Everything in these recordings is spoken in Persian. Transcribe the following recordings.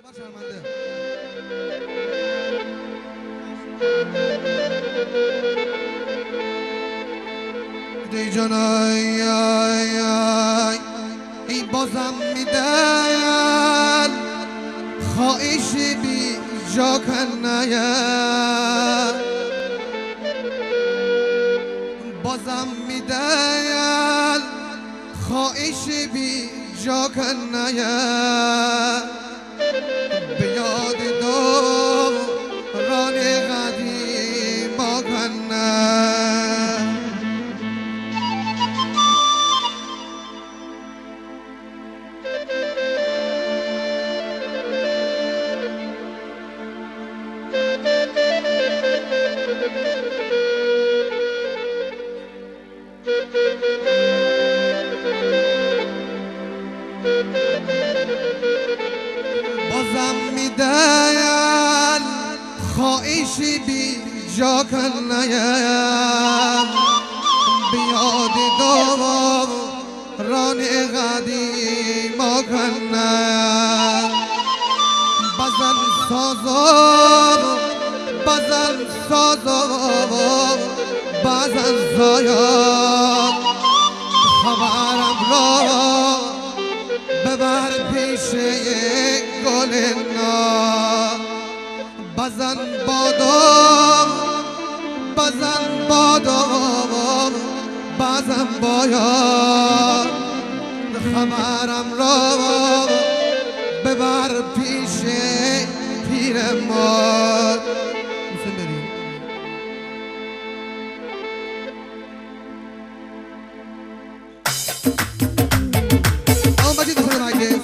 دی جان آی آی آی ای بازم میدن خواهشی بی جا کنایم بازم میدن خواهشی بی جا کنایم به یاد دوران قدیم کنایم بازم میدن خواهشی بی جا کنایم به یاد دوران قدیم کنایم بزن سازم بزن سازم بزن زایم خبرم را ببر پیش گل ناب بزن بادام بزن بادام بزن باید خبرم را ببر پیش پیر ماد میسیم بریم اون بچه دفعه مجلس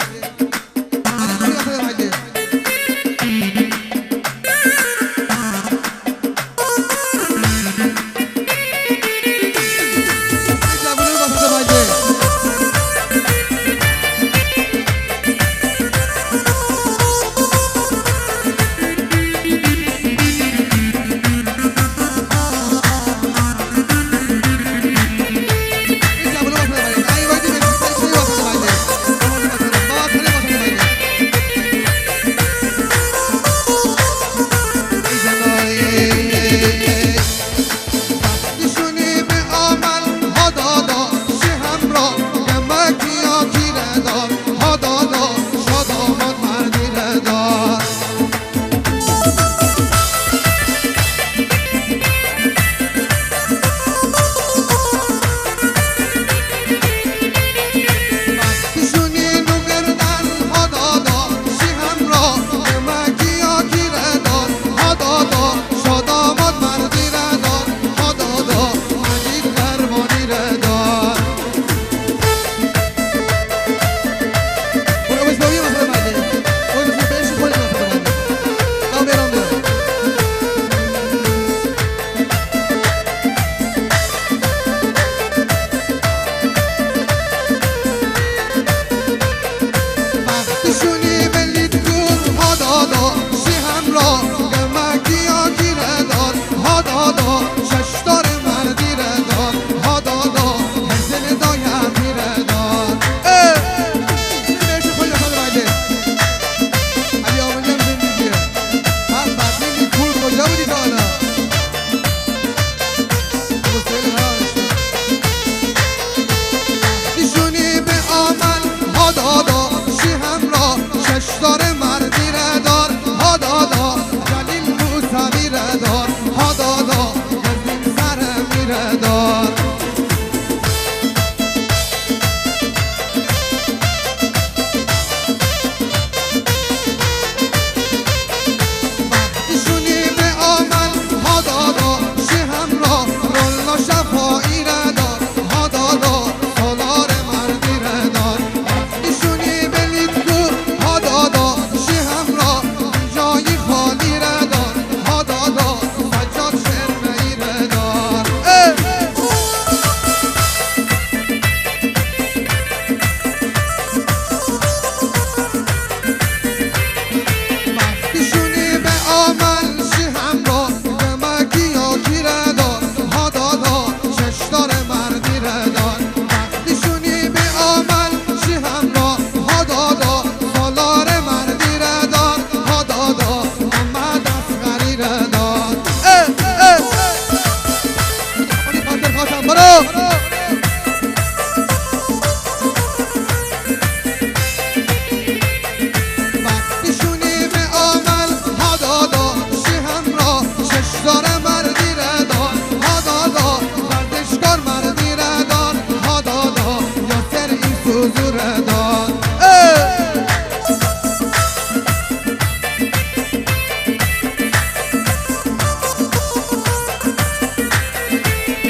حضور دار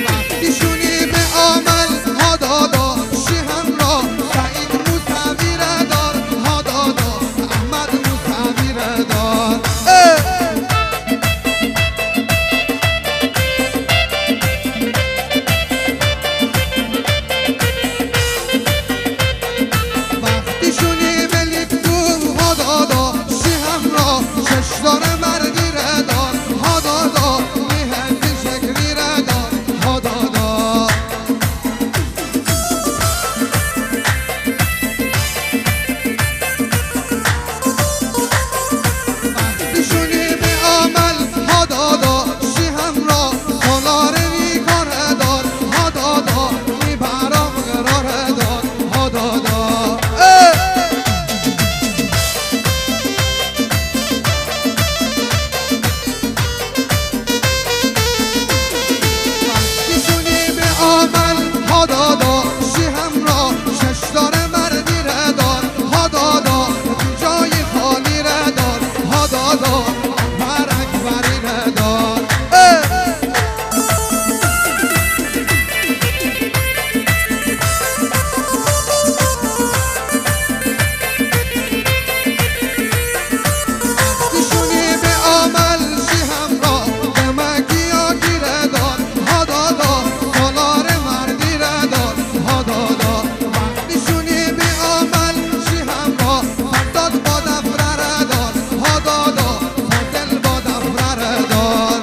وقتیشونی به عمل ها دادا شیهم را سعید موسوی دار ها دادا احمد موسوی دار وقتیشونی ملیک تو ها دادا شیهم را ششدار مردی دار ها دادا میهندی شکری دار ها دادا وقتیشونی به عمل ها دادا شیهم را سالار بیکار دار ها دادا میبرام قرار دار ها دادا وقتیشونی به عمل ها دادا شیهم را ششدار مردی دار ها دادا جای خالی دار ها دادا اکبر اکبری دار وقتیشونی به عمل شیهم را به مگیا گیر دار ها دادا سالار مردی دار ها دادا وقتیشونی به عمل شیهم را فرداد با دفره دار ها دادا فاضل با دفره دار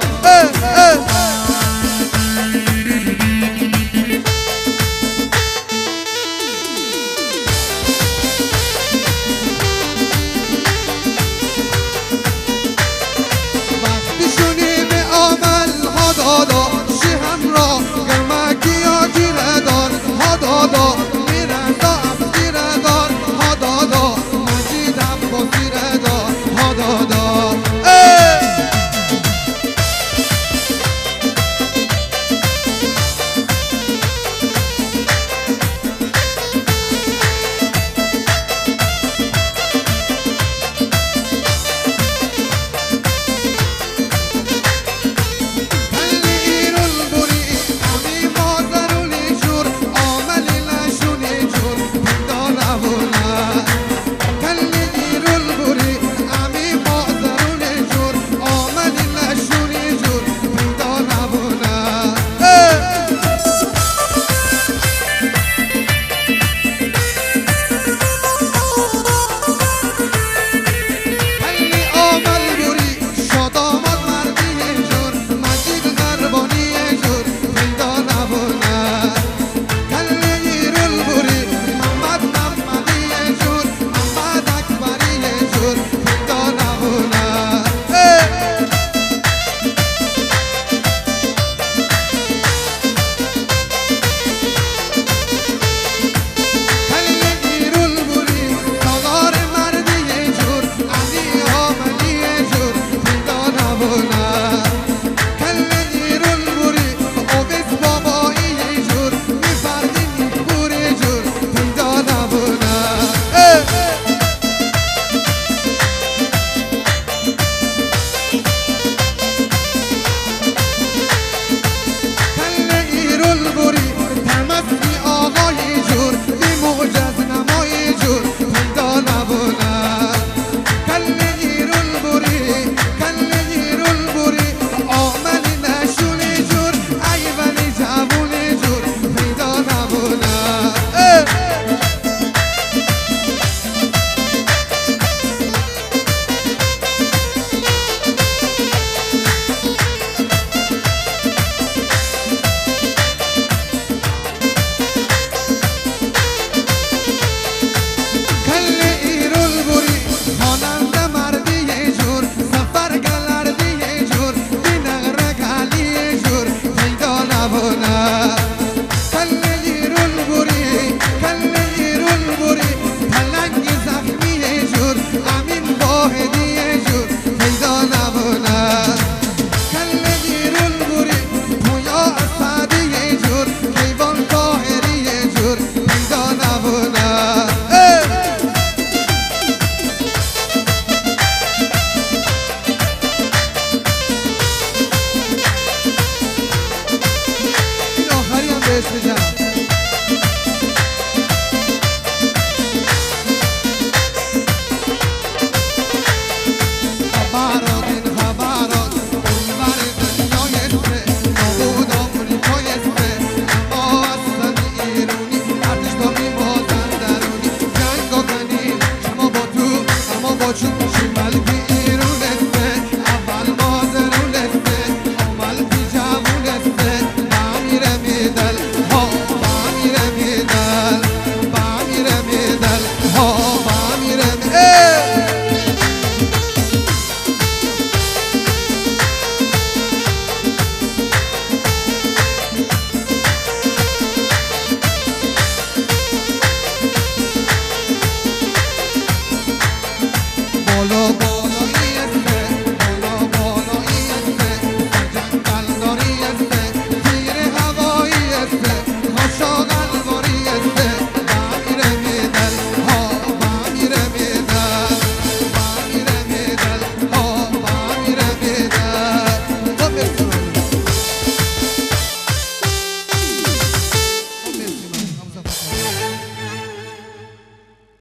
وقتیشونی به عمل ها دادا